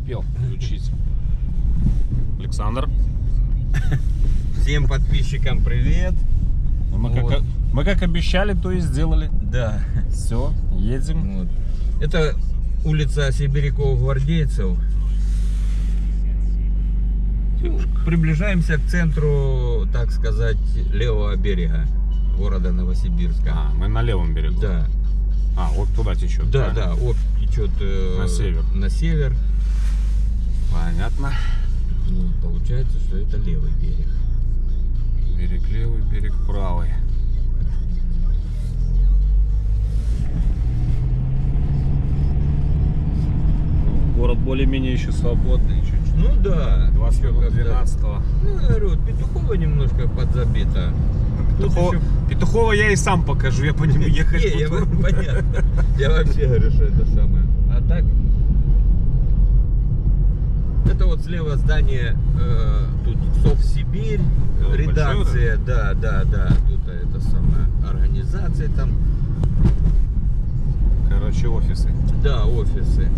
успел включить. Александр. Всем подписчикам привет. Мы как обещали, то и сделали. Да. Все, едем. Вот. Это улица Сибиряков-Гвардейцев. Приближаемся к центру, так сказать, левого берега города Новосибирска. Мы на левом берегу. Да. Вот туда течет. Да, да, течет на север. На север. Понятно. Ну, получается, что это левый берег. Берег левый, берег правый. Город более-менее еще свободный чуть-чуть. Ну да. 20 минут 12-го. Ну, я говорю, Петухово немножко подзабито. Петухово я и сам покажу, я по нему ехать буду. Понятно. Я вообще говорю, что это самое. А так, это вот слева здание, тут Совсибирь, редакция, да. Тут это самое, организация там. Короче, офисы. Да, офисы.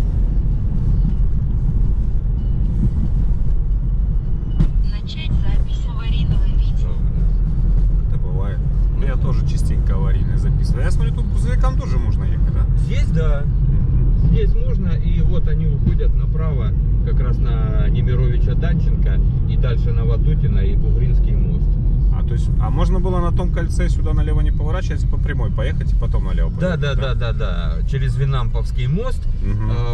Начать запись аварийного видео. Это бывает. Я тоже частенько аварийные записываю. Я смотрю, тут грузовикам тоже можно ехать, да? Здесь, да. Здесь можно, и вот они уходят направо, как раз на Немировича Данченко, и дальше на Ватутина и Бугринский мост. А можно было на том кольце сюда налево не поворачивать, по прямой поехать и потом налево поехать? Да. Через Винамповский мост,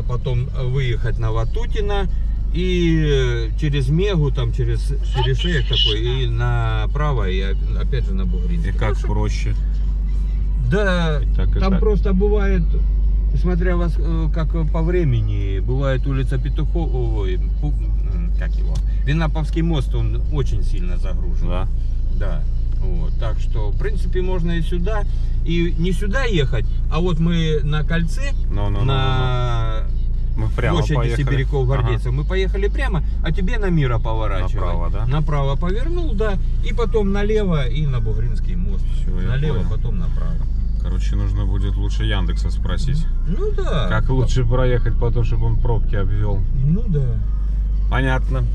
потом выехать на Ватутина и через Мегу, там через Шерех такой, и направо, и опять же на Бугринский. И как проще? Да, там просто бывает, смотря вас как по времени, бывает улица Петухова, Винамповский мост, он очень сильно загружен. Да. Да. Вот. Так что, в принципе, можно и сюда, и не сюда ехать, а вот мы на кольце, на площади Сибиряков-Гвардейцев, мы поехали прямо, а тебе на Мира поворачивать. Направо, да? Направо повернул, да, и потом налево и на Бугринский мост. Все, налево, потом направо. Короче, нужно будет лучше Яндекса спросить. Ну да. Как лучше проехать потом, чтобы он пробки обвел. Ну да. Понятно.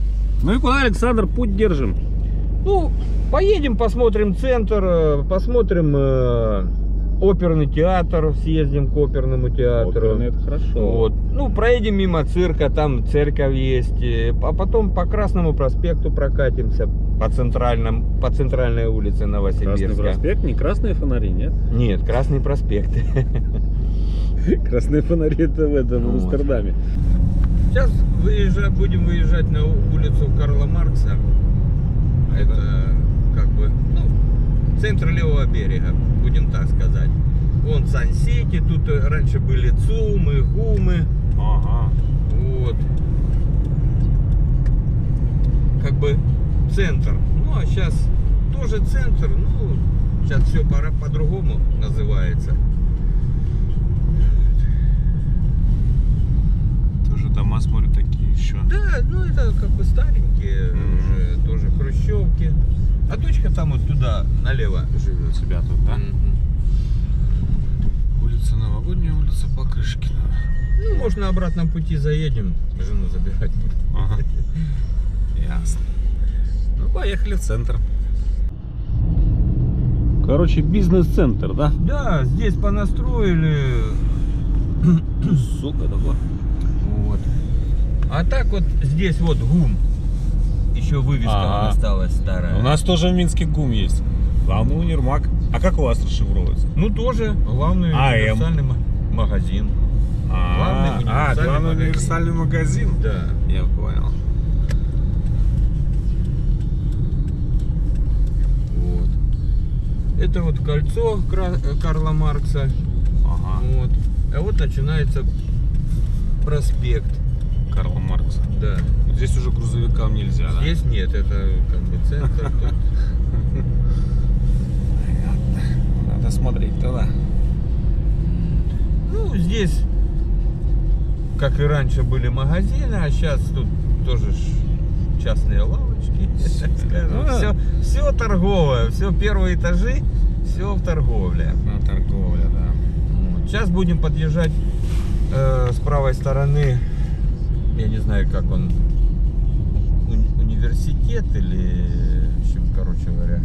Ну и куда, Александр, путь держим? Ну, поедем, посмотрим центр, посмотрим оперный театр, съездим к оперному театру. Оперный, это хорошо. Вот. Ну, проедем мимо цирка, там церковь есть, а потом по Красному проспекту прокатимся, по центральной улице Новосибирска. Красный проспект, не красные фонари, нет? Нет, Красный проспект. Красные фонари это в Амстердаме. Сейчас будем выезжать на улицу Карла Маркса. Это как бы, центр левого берега, будем так сказать. Вон Сан-Сити, тут раньше были ЦУМы, ГУМы. Ага. Вот. Как бы центр. Ну, а сейчас тоже центр, сейчас все по-другому называется. Тоже дома, смотрю, такие еще. Да, это как бы старенькие, уже тоже хрущевки. А дочка там вот туда, налево живет. У тебя тут, да? Улица Новогодняя, улица Покрышкина. Ну, может, на обратном пути заедем, жену забирать буду. Ага. Ясно. Ну, поехали в центр. Короче, бизнес-центр, да? Да, здесь понастроили. Сука, такое. Вот. А так вот здесь вот ГУМ. Еще вывеска осталась старая. У нас тоже в Минске ГУМ есть. Главный универмаг. А как у вас расшифровывается? Ну, тоже главный универсальный магазин. Главный универсальный магазин? Да. Я понял. Вот. Это вот кольцо Карла Маркса. Ага. Вот. А вот начинается проспект Карла Маркса. Да. Здесь уже грузовикам нельзя, да? Здесь нет, это как бы центр. Понятно. Надо смотреть туда. Ну, здесь, как и раньше, были магазины, а сейчас тут тоже частные лавочки, так скажем. Все торговое, все первые этажи, все в торговле. Торговля, да. Сейчас будем подъезжать с правой стороны я не знаю, как он, университет или, в общем, короче говоря,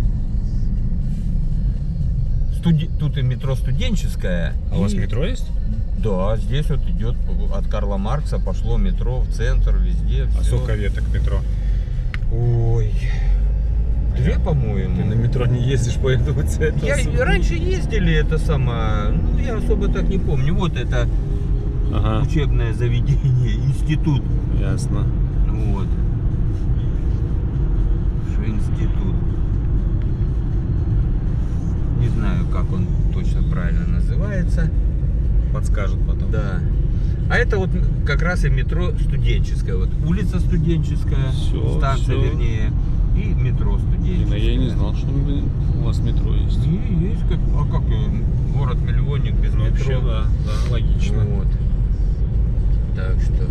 тут и метро студенческое. А у вас и- метро есть? Да, здесь вот идет от Карла Маркса, пошло метро в центр, везде. А всё. сколько веток метро? Ой. Две, по-моему. Ты на метро не ездишь, поэтому тебя это Я особо- раньше ездили это самое, ну я особо так не помню. Вот это Ага, учебное заведение, институт. ясно. Вот. Что институт. Не знаю, как он точно правильно называется. Подскажут потом. Да. А это вот как раз и метро студенческое. Вот улица студенческая, Всё, станция всё. вернее, и метро студенческое. Я и не знал, что у вас метро есть. Есть как, а как город-миллионник без Ну, метро? вообще, да, логично. Вот. Так что.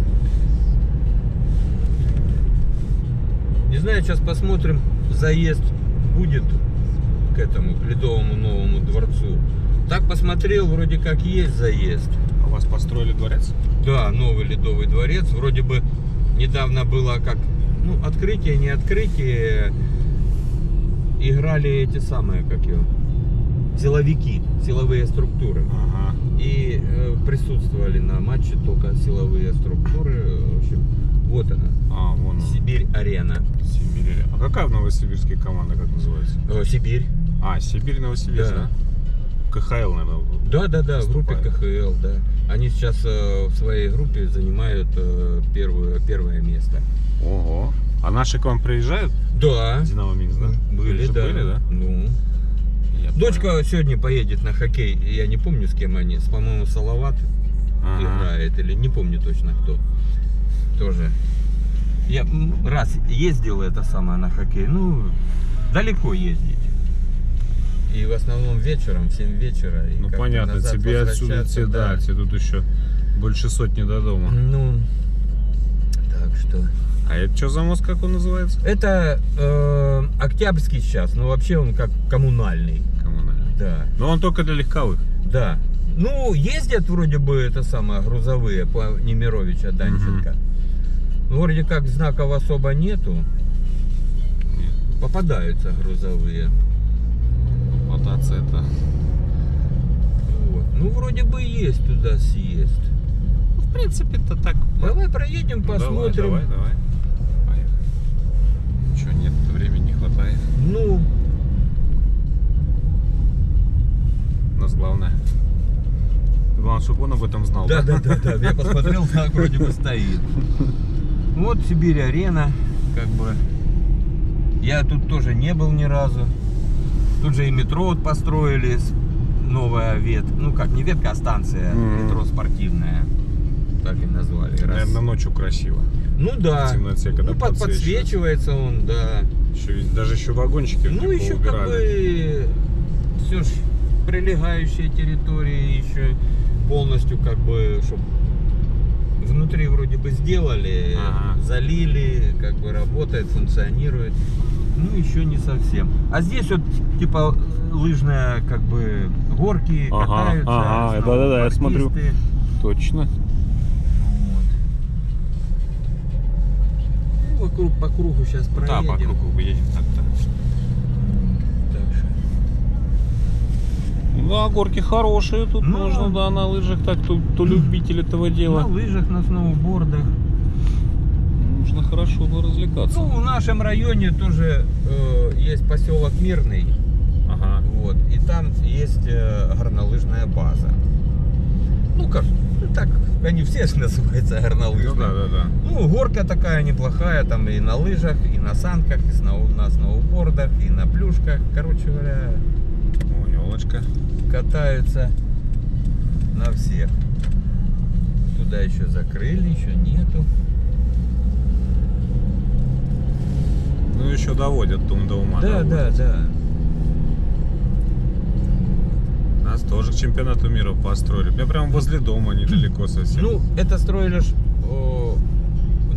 Не знаю, сейчас посмотрим, заезд будет к этому, к Ледовому новому дворцу. Так посмотрел, вроде как есть заезд. А у вас построили дворец? Да, новый Ледовый дворец. Вроде бы недавно было как, ну, открытие, не открытие. Играли эти самые, как его, силовики, силовые структуры. Ага. И присутствовали на матче только силовые структуры. В общем, вот она, А, вон он. Сибирь-арена. Сибирь. А какая в Новосибирске команда, как называется? Сибирь. А, Сибирь-Новосибирск, Да. да? КХЛ, наверное. Да, в группе выступает. КХЛ, да. Они сейчас в своей группе занимают первое место. Ого. А наши к вам приезжают? Да. Динамо Минск, да? Были, Же да. были, да? Ну. Я Дочка понял. сегодня поедет на хоккей. Я не помню, с кем они. По-моему, Салават Ага. играет. Или не помню точно кто. Тоже. Я раз ездил это самое на хоккей. Ну, далеко ездить. И в основном вечером, в 7 вечера. И Ну как-то понятно, назад тебе отсюда возвращаться, тебе, да, тебе тут еще больше сотни до дома. Ну, так что. А это что за мост, как он называется? Это Октябрьский сейчас, но вообще он как коммунальный. Коммунальный. Да, Но он только для легковых. да. Ну, ездят вроде бы это самое грузовые по Немировича Данченко. Ну, вроде как знаков особо нету. Нет. Попадаются грузовые. Попадаться это. Вот. Ну, вроде бы есть туда съезд. Ну, в принципе-то так. Давай проедем, Ну, посмотрим. Давай. Поехали. Че, нет, времени не хватает. Ну, У нас главное. Главное, чтобы он об этом знал. да. Я посмотрел, так вроде бы стоит. Вот Сибирь-арена, как бы. Я тут тоже не был ни разу. Тут же и метро вот построили, новая ветка. Ну как, не ветка, а станция. Метро спортивная. Так и назвали. Раз. Наверное, ночью красиво. Ну да. в темноте, когда Ну, подсвечивается. подсвечивается он, да. Даже еще вагончики Ну еще как бы все ж прилегающие территории еще полностью как бы, чтобы внутри вроде бы сделали, Ага. залили, как бы работает, функционирует. Ну еще не совсем. А здесь вот типа лыжная как бы горки Ага, катаются. ага, да-да-да, я смотрю. сноубордисты. Точно. Вот. Ну, вокруг по кругу сейчас Да, проедем. по кругу едем так-то. Так что. Да, горки хорошие, тут Ну, можно, да, на лыжах так, то любитель этого На дела. лыжах, на сноубордах. Нужно хорошо бы развлекаться. Ну, в нашем районе тоже есть поселок Мирный. Ага. Вот, и там есть горнолыжная база. Ну как, ну, так они все же называются горнолыжные. Ну да. Ну, горка такая неплохая, там и на лыжах, и на санках, и на сноубордах, и на плюшках. Короче говоря, О, елочка. катаются на всех. Туда еще закрыли, еще нету. Ну еще доводят до ума. Да. Нас тоже к чемпионату мира построили. Я прям возле дома, недалеко совсем. Ну, это строили ж в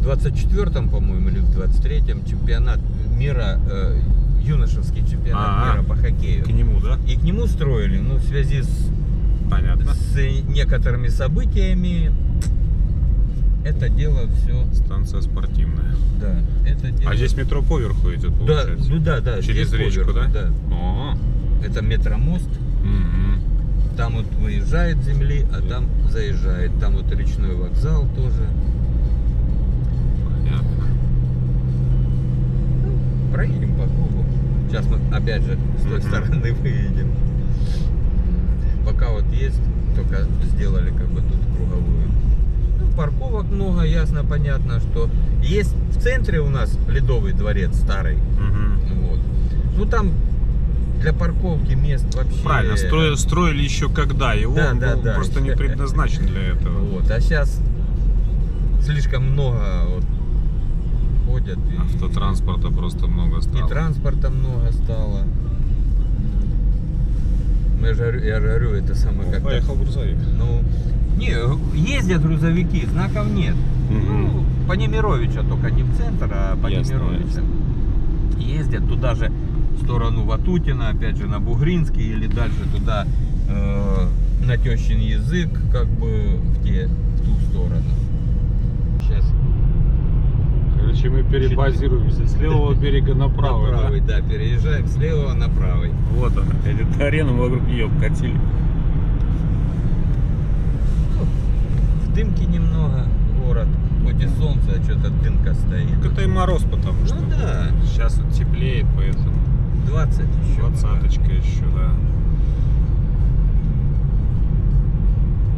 24-м, по-моему, или в 23-м чемпионат мира, юношеский чемпионат мира по хоккею. К нему, да? И к нему строили, ну, в связи Понятно. с некоторыми событиями Это дело все. Станция спортивная. Да, это дело. А здесь метро поверху идет, Да, получается? ну да. Через здесь речку, поверху, да? О, Это метромост. Там вот выезжает с земли, а там заезжает. Там вот речной вокзал тоже. понятно. Проедем по кругу. Сейчас мы опять же с той стороны выедем. Пока вот есть, только сделали как бы тут круговую. Ну, парковок много, ясно, понятно, что есть в центре у нас Ледовый дворец старый. Вот. Ну там для парковки мест вообще. Правильно, строили еще когда его, Да, он да, был да. просто не предназначен для этого. Вот. А сейчас слишком много вот ходят. И Автотранспорта просто много стало. И транспорта много стало. Я же говорю, это самое как-то. Поехал грузовик. Ну, не, ездят грузовики, знаков нет. Ну, по Немировича, только не в центр, а по Ясно, Немировича. Ездят туда же, в сторону Ватутина, опять же на Бугринский, или дальше туда на Тещин язык, как бы в ту сторону. Сейчас. Короче, мы перебазируемся с левого берега на правый. На правый, да, переезжаем с левого на правый. Вот она, эта арена, мы вокруг нее обкатили. В дымке немного город, хоть и солнце, а что-то дымка стоит. Так это и мороз, потому что Ну да, сейчас вот теплеет, поэтому 20 еще. 20-очка еще, да.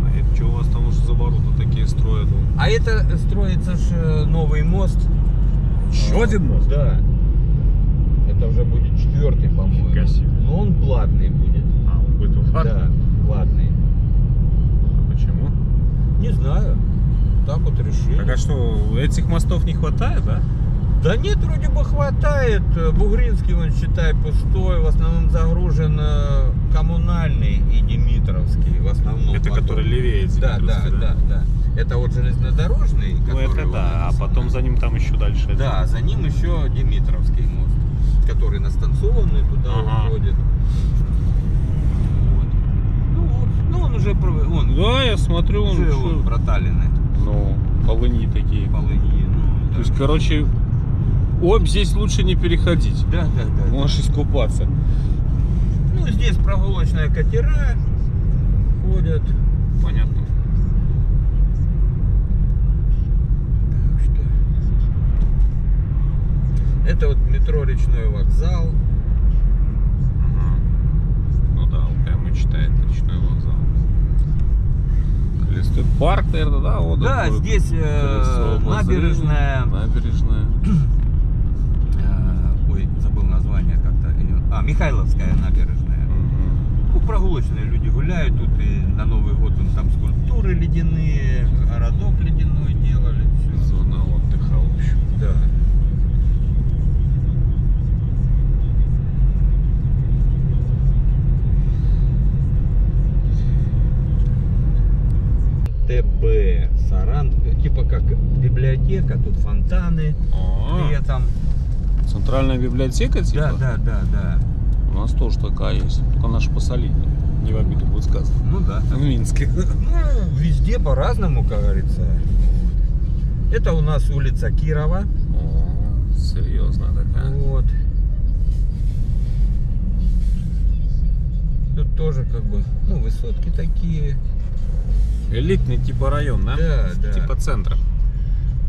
А это что у вас там уже за ворота такие строят? А это строится ж новый мост. Еще один мост? Да. Это уже будет 4-й, по-моему. Нифига себе. Но он платный будет. А, он будет Да, платный. Почему? Не знаю. Так вот решили. Так а что, этих мостов не хватает, да? Да нет, вроде бы хватает. Бугринский, он, считай, пустой. В основном загружен коммунальный и Димитровский. В основном. Это потом. который левее Да. Димитровский, Это вот железнодорожный. Ну который это вот да, а это потом самое. за ним там еще дальше. Да, за ним еще Димитровский мост, который на станционный туда Ага. уходит. Вот. Ну он уже он Да, я смотрю, он уже что- проталины, Ну, полыни такие. полыни. Ну, То есть, короче, здесь лучше не переходить. да. Можешь искупаться. Ну здесь прогулочные катера ходят. Понятно. Так что это вот метро Речной вокзал. Ну да, он прямо читает речной вокзал. Колесо. Парк, наверное, да? Вот Да, такой. здесь Колесо набережная. Набережная. Ой, забыл название как-то. Михайловская набережная. Ну, прогулочные люди гуляют тут, и на Новый год там скульптуры ледяные, городок ледяной делали. Все. Зона отдыха, в общем. Да. ТБ Саран, типа как библиотека, тут фонтаны летом. Центральная библиотека, типа? Да. У нас тоже такая есть. Только наша посолиднее. Не в обиду будет сказано. Ну да. В Минске. Ну, везде по-разному, как говорится. Это у нас улица Кирова. О, серьезно такая. Вот. Тут тоже как бы, ну, высотки такие. Элитный типа район, да? Да. Типа центра.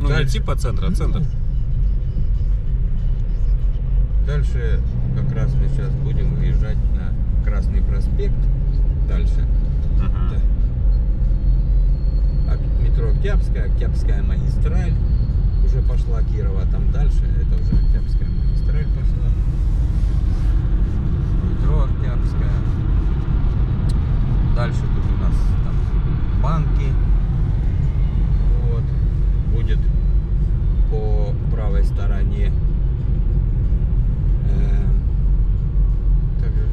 Ну, не Дальше. типа центра, а центр. Дальше как раз мы сейчас будем выезжать на Красный проспект. Дальше. Ага. Да. Метро Октябрьская магистраль. Уже пошла Кирова, там дальше. Это уже Октябрьская магистраль пошла. Метро Октябрьская. Дальше тут у нас там банки. Вот. Будет по правой стороне. Также.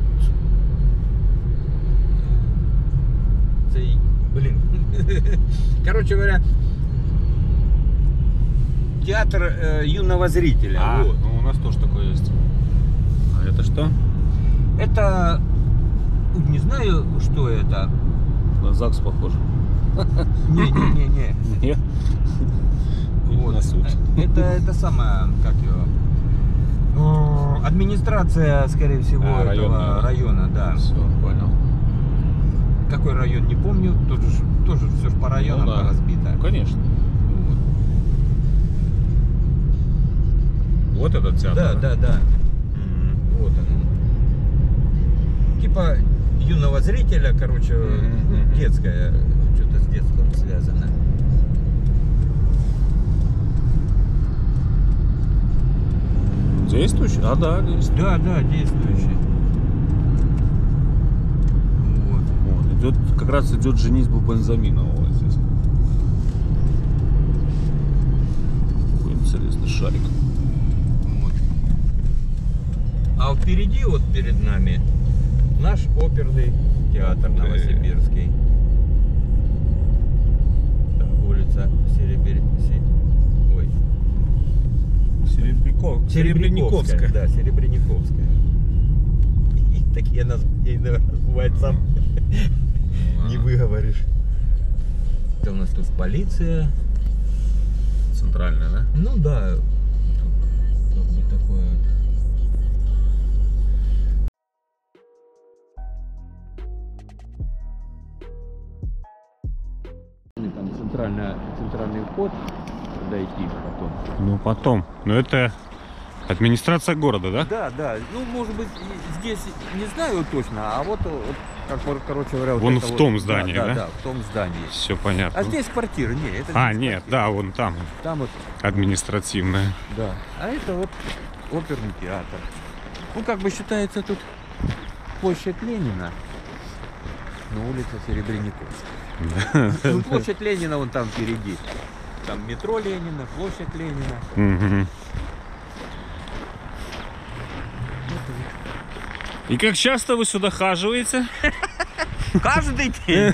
Блин. Короче говоря, театр юного зрителя. Вот. Ну у нас тоже такое есть. А это что? Это не знаю, что это. На ЗАГС похоже. Не. Нет. Вот. На суд. Это самое, как его, администрация, скорее всего, этого районная, да? района, да. Все, понял. Какой район, не помню, тоже все по районам Ну да. разбито. Ну, конечно. Вот. Вот этот театр. Да. Вот оно. Типа юного зрителя, короче, Мгм. детская, что-то с детством связано. Действующий? А, да, действующий. Да, действующий. Вот. Вот, идет, как раз идет женитьба Бензаминова вот здесь. Какой интересный шарик. Вот. А впереди, вот перед нами, наш оперный театр Ух ты. новосибирский. Так, улица Серебряниковская. Да, Серебряниковская. И такие названия, наверное, бывает сам не выговоришь. Это у нас тут полиция. Центральная, да? Ну да, тут как бы такое. Там центральный вход, дойти потом. Ну, потом. Но это администрация города, да? Да. Ну, может быть, здесь не знаю точно, а вот как, короче говоря, вот Вон это в вот- том здании, да? Да, в том здании. Все понятно. А здесь квартиры, не, это А, здесь нет, квартиры. да, вон там Там вот, административная. да. А это вот оперный театр. Ну, как бы считается тут площадь Ленина, но улица Серебряниковская. Ну, площадь Ленина вон там впереди. Там метро Ленина, площадь Ленина. Мгм. И как часто вы сюда хаживаете? Каждый день.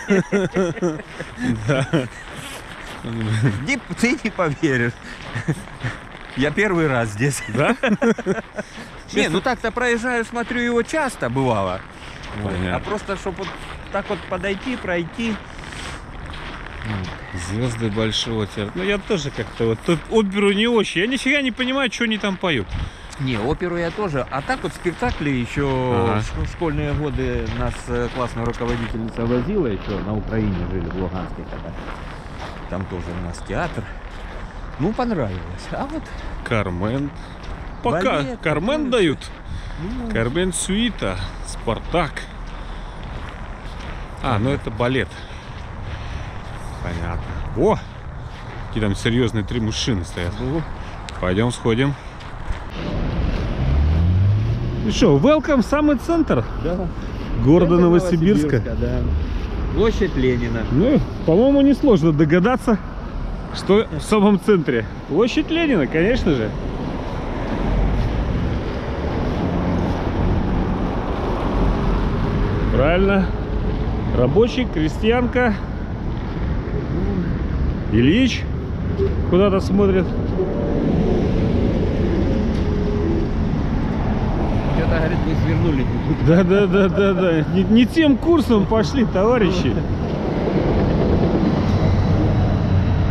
Ты не поверишь. Я первый раз здесь. Да? Не, ну так-то проезжаю, смотрю его часто, бывало. Вот. Понятно. А просто, чтобы вот так вот подойти, пройти. Звезды большого театра. Ну я тоже как-то вот тут оперу не очень. Я нифига не понимаю, что они там поют. Не, оперу я тоже. А так вот спектакли еще Ага. в школьные годы нас классная руководительница возила, еще на Украине жили, в Луганске когда. Там тоже у нас театр. Ну, понравилось. А вот Кармен. Пока балет, Кармен такое дают. ну, Кармен Сюита. Спартак. А, ну это балет. Понятно. О! Какие там серьезные 3 мужчины стоят. ну, Пойдем сходим. Ну что, welcome в самый центр да. города Это Новосибирска. да. Площадь Ленина. Ну, по-моему, несложно догадаться, что в самом центре. Площадь Ленина, конечно же. Правильно. Рабочий, крестьянка. Ильич куда-то смотрит. Что-то, говорит, вы свернули. Да. Не тем курсом пошли, товарищи.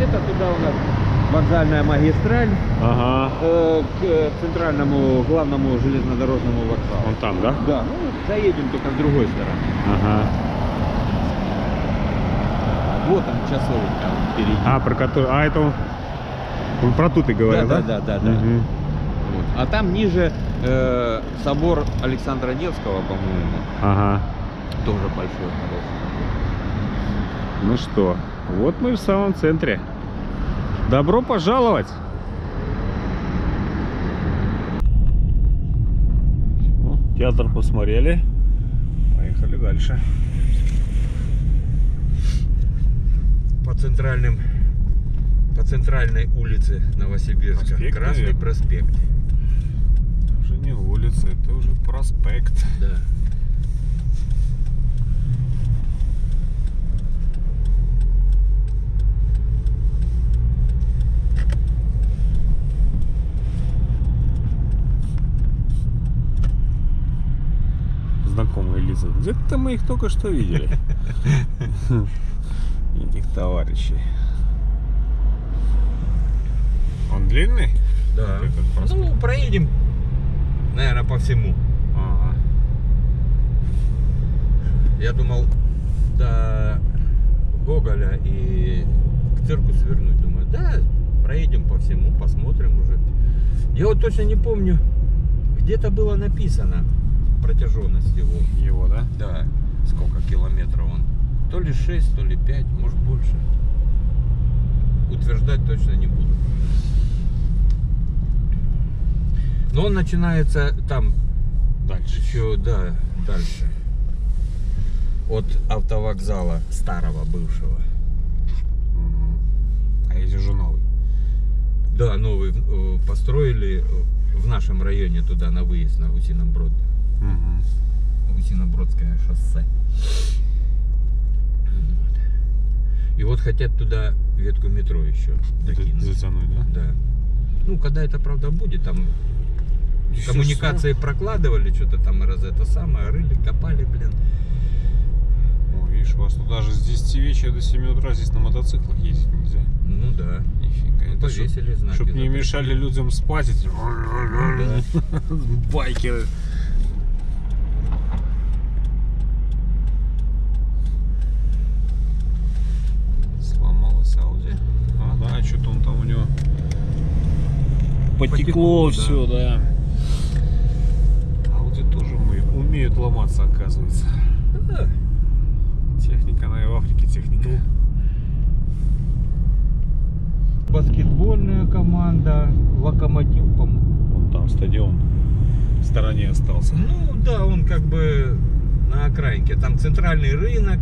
Это туда у нас вокзальная магистраль Ага. к центральному главному железнодорожному вокзалу. Он там, да? Да, ну заедем только с другой стороны. Ага. Вот он часовик там впереди. А, про который. А, это он про тут и говорил, да? Да. Мгм. Вот. А там ниже собор Александра Невского, по-моему, Ага. тоже большой, хороший. Ну что, вот мы в самом центре. Добро пожаловать! Ну, театр посмотрели. Поехали дальше. По центральной улице Новосибирска. Проспект, Красный наверное. проспект. Это уже не улица, это уже проспект. Да. Знакомые лица. Где-то мы их только что видели. этих товарищей. Он длинный? Да. Вот этот проспект. Ну, проедем, наверное, по всему. Ага. Я думал до Гоголя и к цирку свернуть. Думаю, да, проедем по всему, посмотрим уже. Я вот точно не помню, где-то было написано протяженность его. Его, да? Да, сколько километров он. То ли 6, то ли 5, может больше. Утверждать точно не буду. Но он начинается там Дальше. еще, да, дальше. От автовокзала старого, бывшего. Мгм. А есть уже новый. Да, новый построили в нашем районе туда на выезд на Гусино-Брод. Мгм. Гусино-Бродское шоссе. Вот. И вот хотят туда ветку метро еще докинуть. Затянуть, да? Да. Ну, когда это правда будет, там коммуникации прокладывали, что-то там это самое, рыли, копали, блин. О, видишь, у вас тут даже с 10 вечера до 7 утра здесь на мотоциклах ездить нельзя. Ну да. Нифига. Ну, повесили знаки. Чтоб не запретили. мешали людям спать эти байкеры. Сломалась Audi. А, да, что-то он там у него потекло Потекло, да. все, да. Audi тоже умеют ломаться, оказывается. Да. Техника, она и в Африке техника. Баскетбольная команда, Локомотив, по-моему. Вон там стадион в стороне остался. Ну да, он как бы на окраинке. Там центральный рынок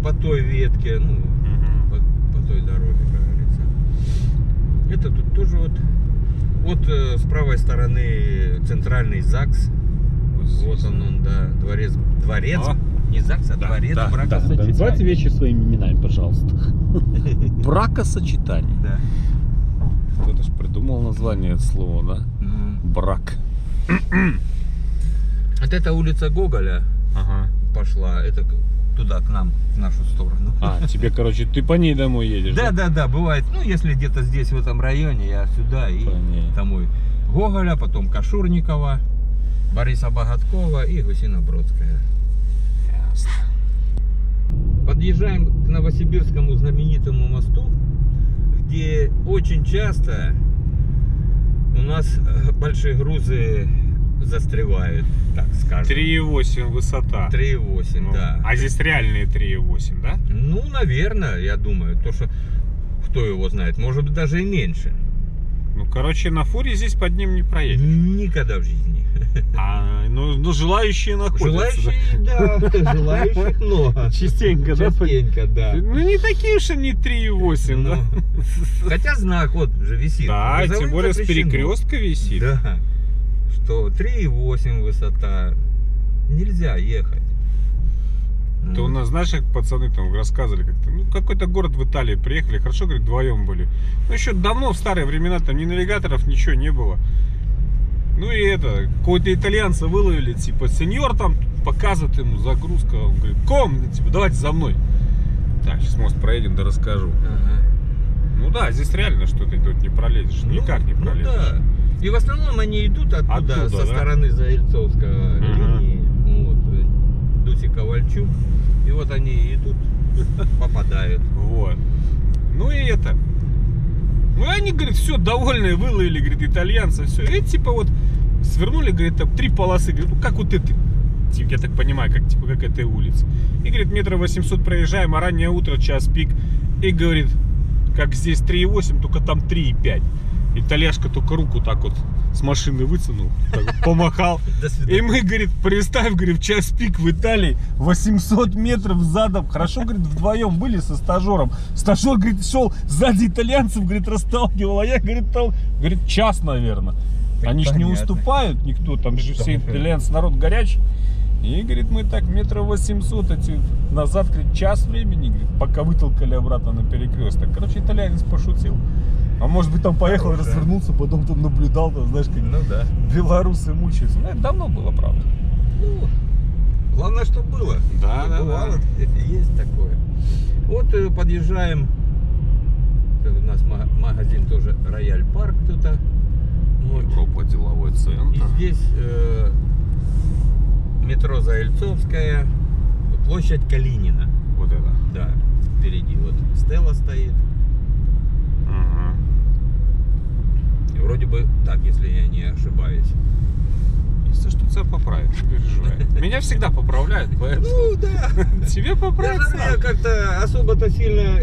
по той ветке, ну, Мгм. по той дороге, как говорится. Это тут тоже вот с правой стороны центральный ЗАГС. Вот он, да, дворец. А? Не ЗАГС, а дворец да, бракосочетания. Называйте вещи своими именами, пожалуйста. Бракосочетание. Да. Кто-то ж придумал название этого слова, да? Ну, Брак. вот эта улица Гоголя Ага. пошла, это туда, к нам, в нашу сторону. А, тебе, короче, ты по ней домой едешь, Да, да, да, бывает. Ну, если где-то здесь, в этом районе, я сюда и Понятно. домой. Гоголя, потом Кашурникова, Бориса Богаткова и Гусино-Бродская. Ясно. Подъезжаем к Новосибирскому знаменитому мосту, где очень часто у нас большие грузы застревают, так скажем. 3,8 высота. 3,8, Ну, да. А здесь реальные 3,8, да? Ну, наверное, я думаю, то что кто его знает, может быть даже и меньше. Ну, короче, на фуре здесь под ним не проедешь. Никогда в жизни. А, ну, желающие находятся. Желающих, да, желающих много. Частенько, да? Частенько, да. Ну, не такие уж они 3,8, Ну, да? хотя знак вот же висит. Да, Грузовым тем более с запрещено. перекрестка висит. Да, что 3,8 высота. Нельзя ехать. То у нас, знаешь, как пацаны там рассказывали, как-то, ну, какой-то город в Италии приехали, хорошо, говорит, вдвоем были. Ну, еще давно, в старые времена, там ни навигаторов, ничего не было. Ну и это, какого-то итальянца выловили, типа, сеньор там показывает ему загрузка, он говорит, типа, давайте за мной. Так, сейчас мост проедем, да расскажу. Ага. Ну да, здесь реально что ты тут не пролезешь, никак не пролезешь. Ну, да. И в основном они идут оттуда, со да? стороны Заильцовского Ага. линии. Вот, Дуси-Ковальчук. И вот они идут, попадают. Вот. Ну и это. Ну и они, говорит, все, довольные, выловили, говорит, итальянцы, все. И типа вот свернули, говорит, там 3 полосы, говорит, ну как вот это, типа, я так понимаю, как типа как этой улицы. И, говорит, 800 метров проезжаем, а раннее утро, час пик. И, говорит, как здесь 3,8, только там 3,5. Итальяшка только руку так вот с машины вытянул, так вот помахал. До свидания. И мы, говорит, представь, говорит, в час пик в Италии 800 метров задом. Хорошо, говорит, вдвоем были со стажером. Стажер, говорит, шел сзади итальянцев, говорит, расталкивал. А я, говорит, там, говорит, час, наверное. Они ж не Понятно. уступают никто, там же все итальянцы, народ горячий. И, говорит, мы так 800 метров эти назад, говорит, час времени, говорит, пока вытолкали обратно на перекресток. Короче, итальянец пошутил. А может быть, там поехал, Хорошо. развернулся, потом там наблюдал, там, знаешь, как Ну да. белорусы мучаются. Ну, это давно было, правда. Ну, Главное, что было. Да, да, Бывало, да. есть такое. Вот подъезжаем. Это у нас магазин тоже Рояль Парк тут. Вот. Европа, деловой И центр. здесь метро Заильцовская, площадь Калинина. Вот это. Да, впереди вот Стелла стоит. Ага. И вроде бы так, если я не ошибаюсь. Если что, тебя поправит, не переживай. Меня всегда поправляют, поэтому Ну да. тебе поправят Я сразу. как-то особо-то сильно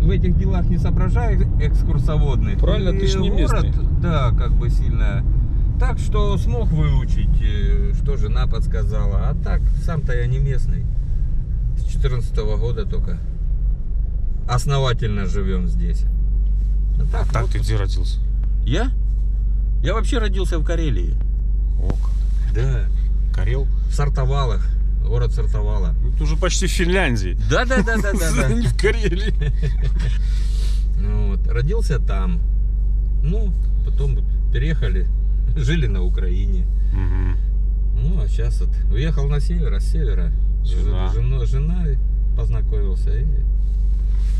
в этих делах не соображаю экскурсоводных. Правильно, И ты ж не город, местный. да, как бы сильно. Так что смог выучить, что жена подсказала. А так, сам-то я не местный. С 2014 года только основательно живем здесь. А так, Так вот. ты где родился? Я? Я вообще родился в Карелии. О, как. Да. Карел? В Сартовалах. Город Сартовала. Ну, ты уже почти в Финляндии. Да. Не в Карелии. Ну, вот, родился там. Ну, потом вот переехали, жили на Украине. Мгм. Ну, а сейчас вот уехал на север, а с севера Сюда. с женой познакомился и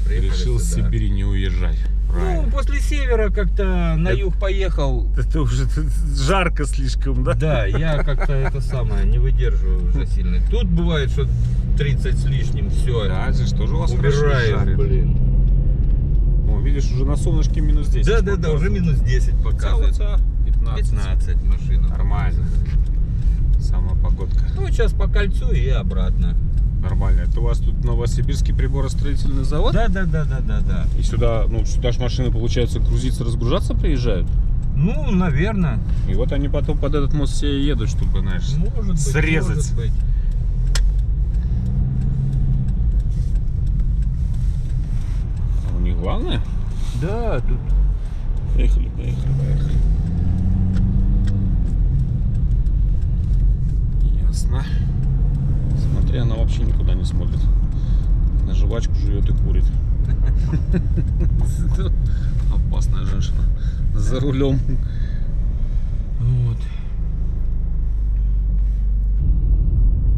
приехали Решил с сюда. Сибири не уезжать. Ну, Правильно. после севера как-то на юг поехал. Это уже жарко слишком, да? Да, я как-то это самое не выдерживаю уже сильно. Тут бывает, что 30 с лишним, все. Да, здесь тоже у вас хорошо Убираешь, жарит. блин. О, видишь, уже на солнышке минус 10. Да, уже минус 10 показывает. 15. 15 машина. Нормально. Сама погодка. Ну, сейчас по кольцу и обратно. Нормально. Это у вас тут Новосибирский приборостроительный завод? Да. И сюда, ну, сюда ж машины, получается, грузиться, разгружаться приезжают? Ну, наверное. И вот они потом под этот мост все и едут, чтобы, знаешь, Может быть. срезать. Может быть. У них главное? Да, тут. Поехали. Ясно. Смотри, она вообще никуда не смотрит. На жвачку жует и курит. Опасная женщина. За рулем. Вот.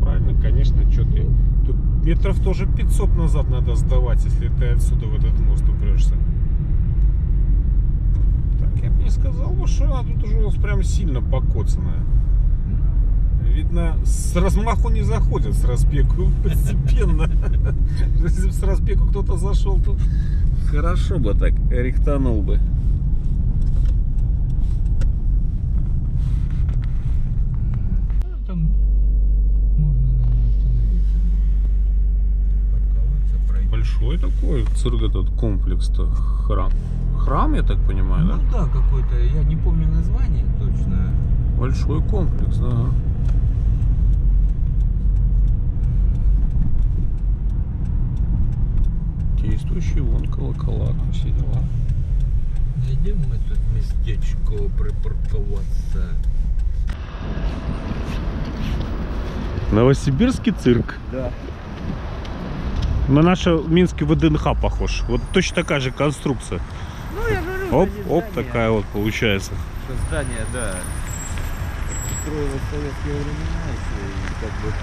Правильно, конечно, что ты. Тут метров тоже 500 назад надо сдавать, если ты отсюда в этот мост упрешься. Так, я бы не сказал, что она тут уже у нас прям сильно покоцанная. Видно, с размаху не заходят, с разбегу постепенно. Если бы с разбегу кто-то зашел, то хорошо бы так, рихтанул бы. Там можно, наверное, остановиться. Парковаться, пройти. Большой такой цирк этот комплекс-то. Храм. Храм, я так понимаю, Ну да? да, какой-то, я не помню название точно. Большой комплекс, да. Действующий вон колокола, там все дела. Найдем мы тут местечко припарковаться. Новосибирский цирк. Да. На наш минский ВДНХ похож. Вот точно такая же конструкция. Ну, я говорю, Оп, здесь оп, здание. такая вот получается. Что здание, да, строилось в советские времена еще, и как бы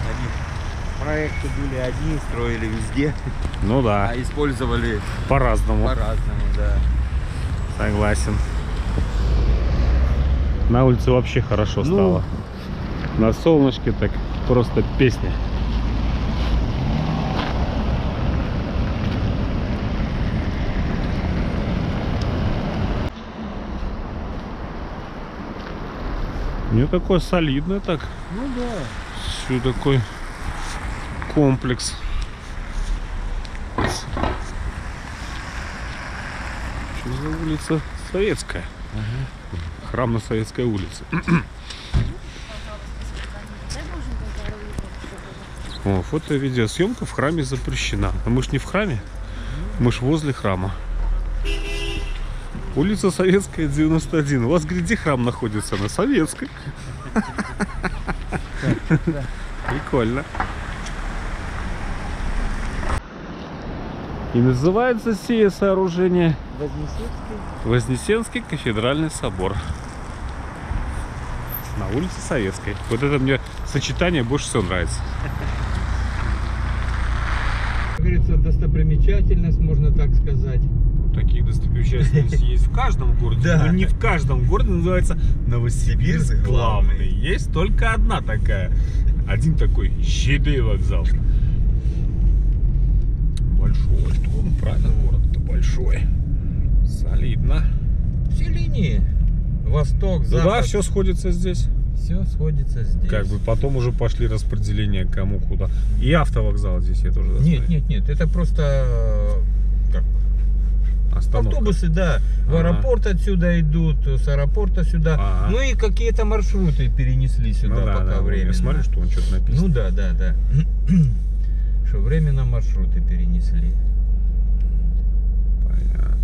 они проекты были одни, строили везде, Ну да, а использовали по-разному. по-разному, да. Согласен. На улице вообще хорошо Ну. стало. На солнышке так просто песня. Не такой солидный так. Ну да. Все такой комплекс. Что за улица? Советская. Храм на Советской улице. О, фото и видеосъемка в храме запрещена. А мы ж не в храме, мы ж возле храма. Улица Советская, 91. У вас, где храм находится? На Советской. Прикольно. И называется сие сооружение Вознесенский. Вознесенский кафедральный собор. на улице Советской. Вот это мне сочетание больше всего нравится. Как говорится, достопримечательность, можно так сказать. Таких достопримечательностей есть в каждом городе, Да. но не в каждом городе. Называется Новосибирск главный. Есть только одна такая. Один такой ЖД вокзал. Большой. Ну, правильно, город-то большой. Солидно. Все линии. Восток, Ну запад. да, все сходится здесь. Все сходится здесь. Как бы потом уже пошли распределения кому куда. И автовокзал здесь я тоже Нет, нет, нет, это просто как, Остановка. автобусы, да. В Ага. аэропорт отсюда идут, с аэропорта сюда. Ага. Ну и какие-то маршруты перенесли сюда Ну да, пока да, временно. я смотрю, что он что-то написано. Ну да, да, да. Что временно маршруты перенесли. Понятно.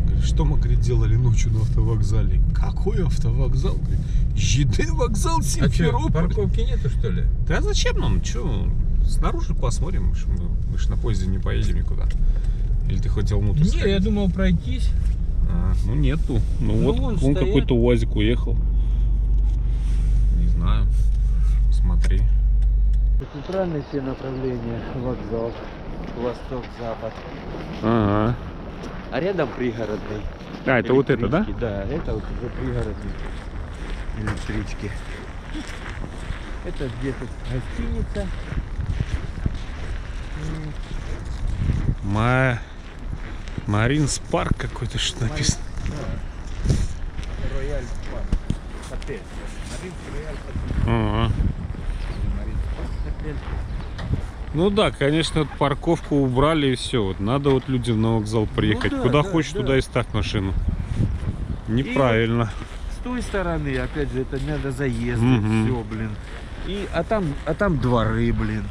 Говорит, что мы, говорит, делали ночью на автовокзале? Какой автовокзал? Говорит, ЖД вокзал А что, Симферополь. парковки нету, что ли? Да зачем нам? Че? Снаружи посмотрим. Мы ж на поезде не поедем никуда. Или ты хотел внутрь Не, сходить? я думал пройтись. Ну нету. Ну вот, вон он стоят. какой-то УАЗик уехал. Не знаю. Смотри. Центральные все направления, вокзал, восток, запад. Ага. А рядом пригородный. А, это вот это, да? Электрички, Да, это вот уже пригородные электрички. Это где тут гостиница. Маринс парк какой-то, что написано. Рояль парк. Отель. Рояль Ага. отель. Ну да, конечно, вот парковку убрали и все. Вот надо вот людям на вокзал приехать. да, Куда да, хочешь, да. туда и ставь машину. Неправильно. С той стороны, опять же, это надо заезды, Мгм. все, блин. А там дворы, блин.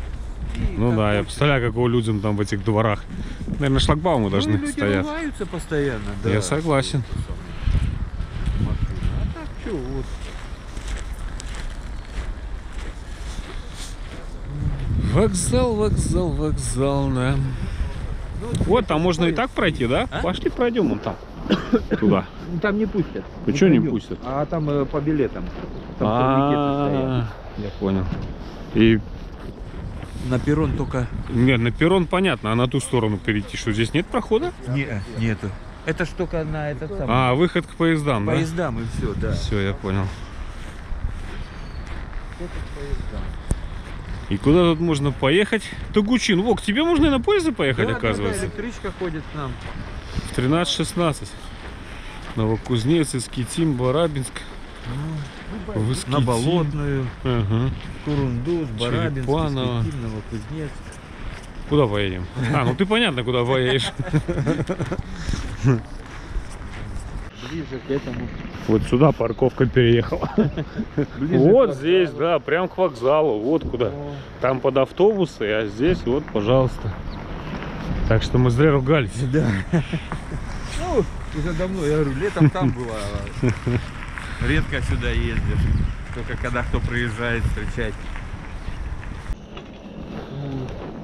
И Ну как да, я хочешь. представляю, какого людям там в этих дворах. Наверное, шлагбаумы Ну, и должны люди стоять. ругаются постоянно, да. Я согласен. Машина. А так что, вот. Вокзал, вокзал, вокзал, да. Вот, там можно и так пройти, да? А? Пошли пройдем вон там. Туда. Там не пустят. Ну, чё не пойдем. пустят? А там по билетам. Там турникеты стоят. А, я понял. И На перрон только... нет, на перрон понятно, а на ту сторону перейти, что здесь нет прохода? Нету. Это ж только на этот самый... А, выход к поездам, да? Поездам и все, да. Все, я понял. Только к поездам. И куда тут можно поехать? Тогучин, во, к тебе можно и на поезде поехать, Да, оказывается. Да, электричка ходит к нам. В 13:16. Новокузнецк, Искитим, Барабинск. В Искитим. На Болотную, Ага. Курундус, Барабинск, Черепаново. Искитим, Новокузнецк. Куда поедем? А, ну ты понятно, куда поедешь. Ближе к этому. Вот сюда парковка переехала. Вот здесь, да, прям к вокзалу. Вот куда. Там под автобусы, а здесь вот, пожалуйста. Так что мы зря ругались. Да. Ну, уже давно, я говорю, летом там было. Редко сюда ездишь. Только когда кто приезжает встречать.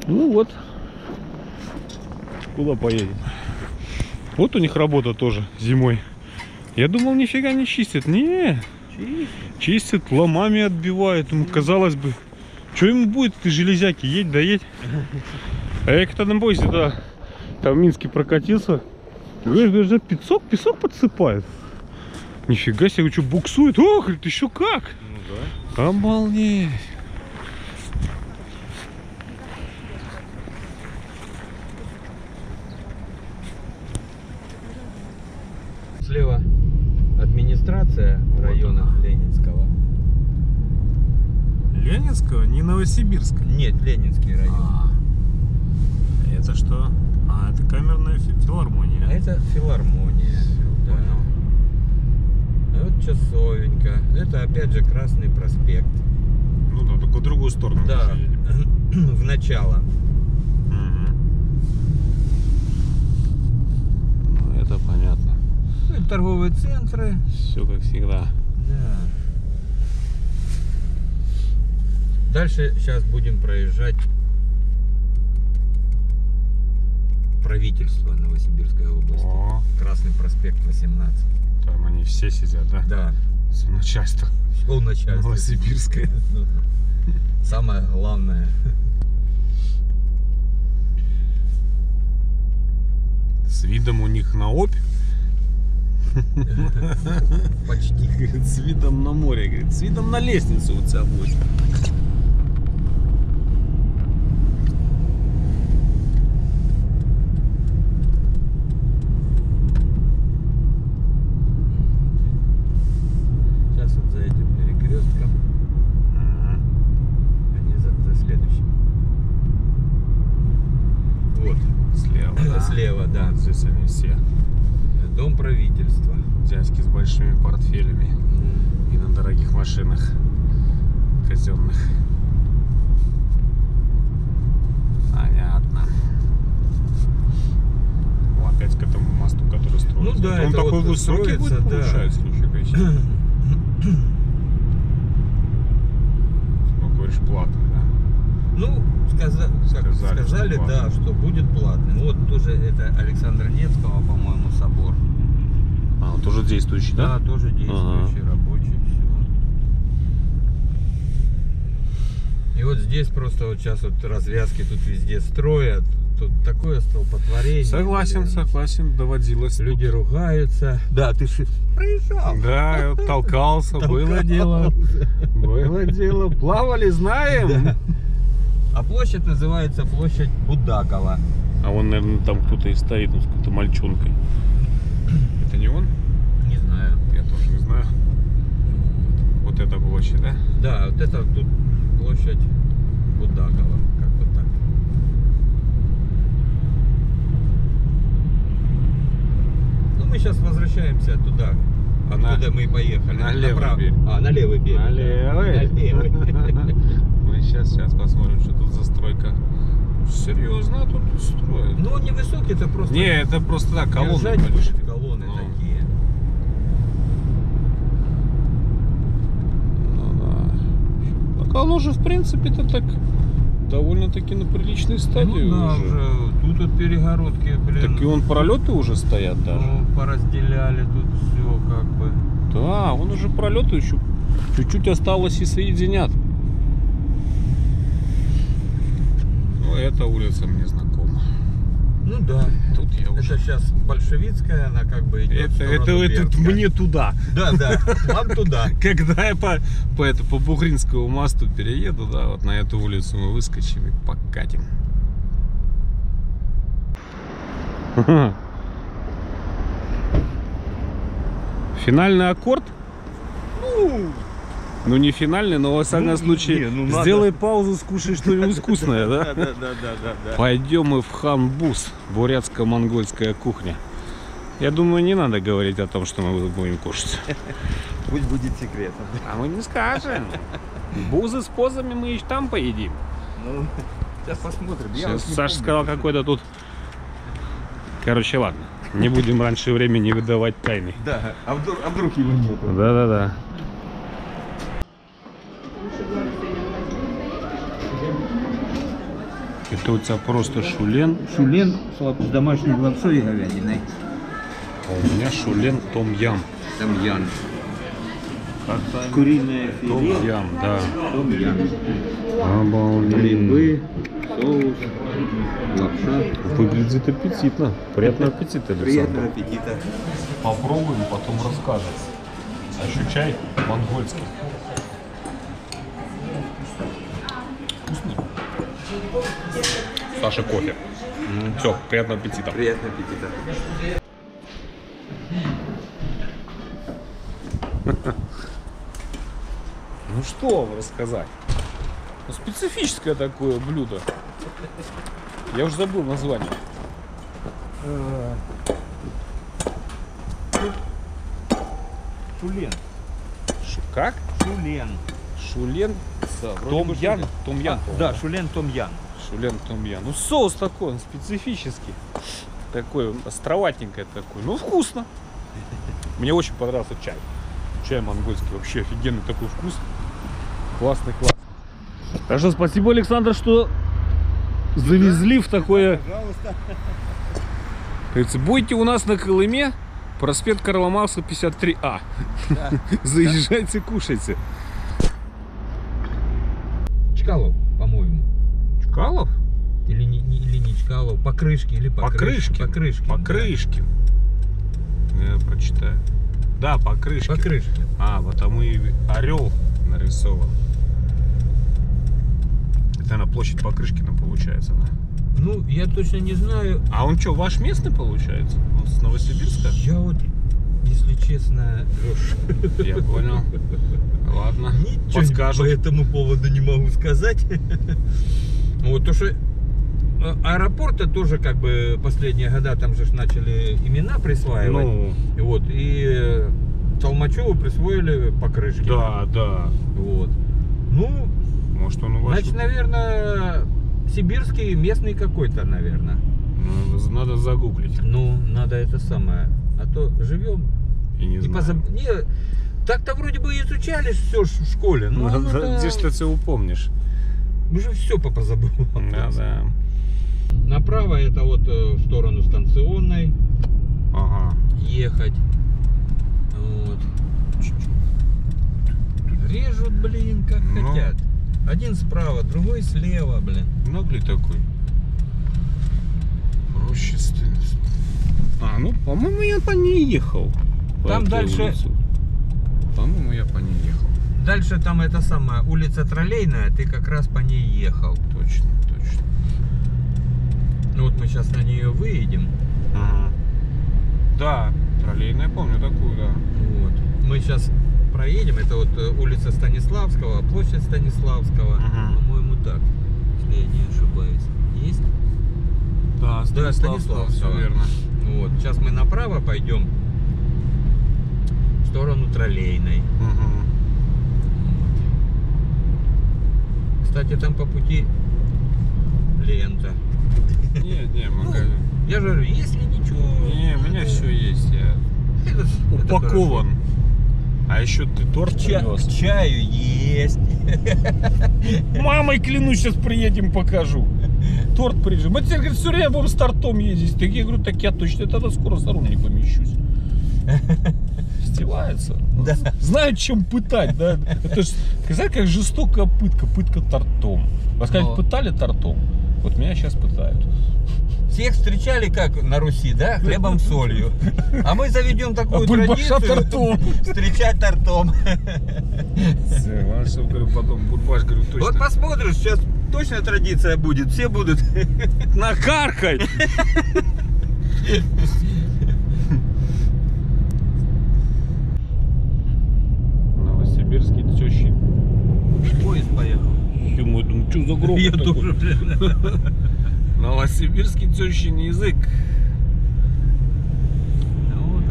Ну вот. Куда поедем? Вот у них работа тоже зимой. Я думал, нифига не чистят. Не, чистят, ломами отбивают. Ему, казалось бы, что ему будет, ты железяки, едь, да едь. А я когда на поезде, да, там в Минске прокатился. Говоришь, да, песок подсыпают. Нифига себе, вы что, буксует? Ох, говорит, еще как? Ну да. Обалдеть. Слева администрация района Ленинского. Ленинского, не Новосибирска. Нет, Ленинский район. Это что? А, это камерная филармония. А это филармония. Да. А вот часовенька. Это опять же Красный проспект. Ну да, только в другую сторону. Да, уже едем. в начало. Мгм. Ну, это понятно. Ну, и торговые центры. Все как всегда. Да. Дальше сейчас будем проезжать правительства Новосибирской области. О, Красный проспект 18. там они все сидят, да? Да, Все начальство все начальство. Новосибирское. Ну, самое главное. С видом у них на Обь. Почти. Говорит, с видом на море, говорит, с видом на лестницу у тебя будет. Сейчас вот за этим перекрестком, а не за следующим. Вот. Слева, да? Слева, да. Вот здесь они все. Дом правительства. Дядьки с большими портфелями и на дорогих машинах казенных. Понятно. О, опять к этому мосту, который строится. Ну да, он это такой вот высокий будет, строится, да. получается, нифига себе. Ну, говоришь, платный, да? Ну, сказали, что да, что будет платным. Вот тоже это Александра Невского, по-моему, собор. А, он тоже действующий, да? Да, тоже действующий, рабочий, все. И вот здесь просто вот сейчас вот развязки тут везде строят. Тут такое столпотворение. Согласен, блин. согласен, доводилось. Люди ругаются. Да, ты же проезжал. Да, я вот толкался, было дело. Было дело. Плавали, знаем. Да. А площадь называется площадь Будакова. А он, наверное, там кто-то и стоит, ну, с какой-то мальчонкой. Это не он? Не знаю. Я тоже не знаю. Вот эта площадь, да? Да, вот это тут площадь Будакова. Как вот так. Ну, мы сейчас возвращаемся туда, откуда мы поехали. на левый Направо. берег. А, на левый берег. На да. левый? На левый. Мы сейчас посмотрим, что тут за стройка. Серьезно тут строят? Ну, он невысокий, это просто... Не, это просто так, колонны держать большие. будет колонны Ну. такие. Ну да. Так оно же, в принципе-то, так довольно-таки на приличной стадии Ну, да, уже. уже. Тут вот перегородки, блин. Так и он пролеты уже стоят даже. Ну, поразделяли тут все как бы. Да, он уже пролеты еще чуть-чуть осталось и соединят. Ну, эта улица мне знакома. Ну да. Тут я уже... Это сейчас большевицкая, она как бы идет в сторону Это Бердска. мне туда. Да, да, вам туда. Когда я по Бухринскому мосту перееду, да, вот на эту улицу мы выскочим и покатим. Финальный аккорд? Ну не финальный, но во всяком случае надо. сделай паузу, скушай что-нибудь вкусное, да? Да. Пойдем мы в Ханбуз, бурятско-монгольская кухня. Я думаю, не надо говорить о том, что мы будем кушать. Пусть будет секретом. А мы не скажем. Бузы с позами мы и там поедим. Ну, сейчас посмотрим. Сейчас Саша сказал какой-то тут... Короче, ладно. Не будем раньше времени выдавать тайны. Да, а вдруг его нету? Да-да-да. Это у тебя просто шулен. Шулен с домашней лапшой и говядиной. А у меня шулен том-ям. Том-ям. Куриное филе. Том-ям, да. Том-ям. Обалдеть. Грибы, соус, лапша. Выглядит аппетитно. Приятного аппетита, Александр. Приятного аппетита. Попробуем, потом расскажем. А еще чай монгольский. Вкусный. Саша, кофе. Все, приятного аппетита. Приятного аппетита. Ну что вам рассказать? Ну, специфическое такое блюдо. Я уже забыл название. Шулен. Как? Шулен. Шулен. Да, Том-ян. Том-ян. Да, шулен том-ян. Шулен том-ян. Ну соус такой, он специфический. Такой, островатненький такой. Ну вкусно. Мне очень понравился чай. Чай монгольский. Вообще офигенный такой вкус. Классный, классный. Так что спасибо, Александр, что завезли в такое Пожалуйста. Говорится, будете у нас на Колыме, проспект Карла Маркса 53А. Да. Заезжайте, кушайте. Чкалов, по-моему. Чкалов? Или не Чкалов, Покрышки, или Покрышкин. Покрышкин. Покрышкин. Я прочитаю. Да, Покрышкин. Покрышкин. А, потому и орел нарисован. Это на площадь Покрышкина получается, да? Ну, я точно не знаю. А он что, ваш местный получается? Он с Новосибирска? Я вот, если честно, Леш, Я понял. Ладно, ничего по подскажут. этому поводу не могу сказать. Вот то, что аэропорта тоже как бы последние года там же начали имена присваивать. Ну, И вот, и Толмачеву присвоили Покрышки. да, да. Вот. Ну, Может, он у вас... значит, наверное, сибирский, местный какой-то, наверное. Ну, надо загуглить. Ну, надо это самое. А то живем И не и знаю. Не, так-то вроде бы изучали все в школе, но Где ж ты все упомнишь? уже все позабыл. Да, да. Направо это вот в сторону станционной Ага. ехать. Вот. Режут, блин, как Ну. хотят. Один справа, другой слева, блин. Наглый такой. Проще стынет. А, ну, по-моему, я по ней ехал. По Там этой дальше- улице. По-моему, я по ней ехал. Дальше там это самая улица Троллейная, ты как раз по ней ехал. Точно, точно. Ну вот мы сейчас на нее выедем. Ага. Да, троллейная, помню такую, да. Вот. Мы сейчас проедем, это вот улица Станиславского, площадь Станиславского. Ага. По-моему, так, если я не ошибаюсь. Есть? Да, Станиславского. все верно. Вот. Сейчас мы направо пойдем в сторону Троллейной. Угу. Кстати, там по пути лента. Не, Ну, магазин. я же говорю, если ничего... Не, у меня все есть, я это упакован. А еще ты торт К привез. чаю есть. Мамой клянусь, сейчас приедем, покажу. Торт прижим. Мы теперь, говорит, все время будем с тортом ездить. Так я говорю, так я точно тогда скоро за руль не помещусь. Издевается. Да. Знают, чем пытать, да? Это ж, знаешь, как жестокая пытка. Пытка тортом. Вас как Но. пытали тортом? Вот меня сейчас пытают. Всех встречали как на Руси, да? Хлебом с солью. А мы заведем такую Бульбаша традицию тортом. встречать тортом. Все, ладно, что говорю, потом Бурбаш, говорю, точно. Вот посмотришь, сейчас точно традиция будет. Все будут. Накаркай! Новосибирский тещи. Поезд поехал. Думаю, ну что за грохот Я такой? тоже, блин. Новосибирский тещин язык. Вот.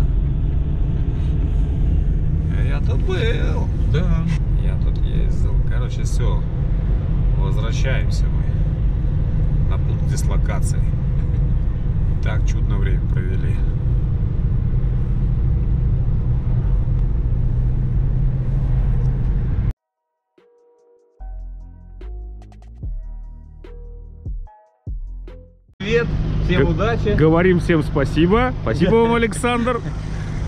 Я тут был. Да. Я тут ездил. Короче, все. Возвращаемся мы на пункт дислокации. Так чудно время провели. Привет. Всем удачи. Говорим всем спасибо. Спасибо вам, Александр,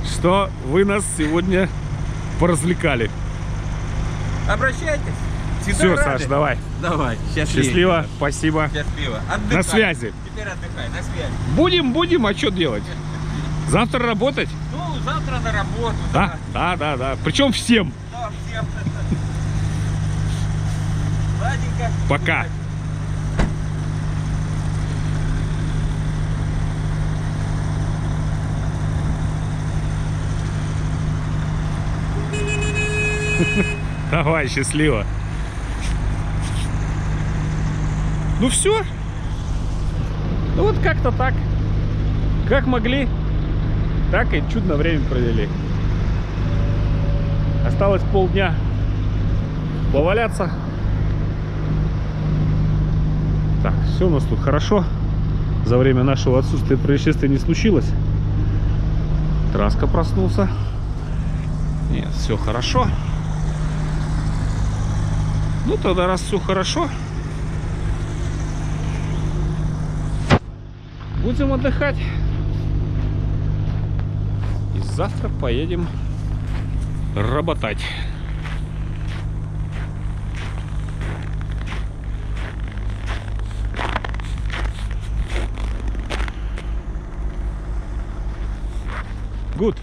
что вы нас сегодня поразвлекали. Обращайтесь. Всегда Все, рады. Саш, давай. Давай. Счастливо. Спасибо. Счастливо. Отдыхай. На связи. Теперь отдыхай. На связи. Будем, а что делать? Завтра работать? Ну, завтра на работу. Да. Причем всем. Да, всем. Ладненько. Пока. Давай, счастливо. Ну все. Ну вот как-то так. Как могли, так и чудно время провели. Осталось полдня поваляться. Так, все у нас тут хорошо. За время нашего отсутствия происшествия не случилось. Траска проснулся. Нет, все хорошо. Ну тогда, раз все хорошо, будем отдыхать. Завтра поедем работать. Good.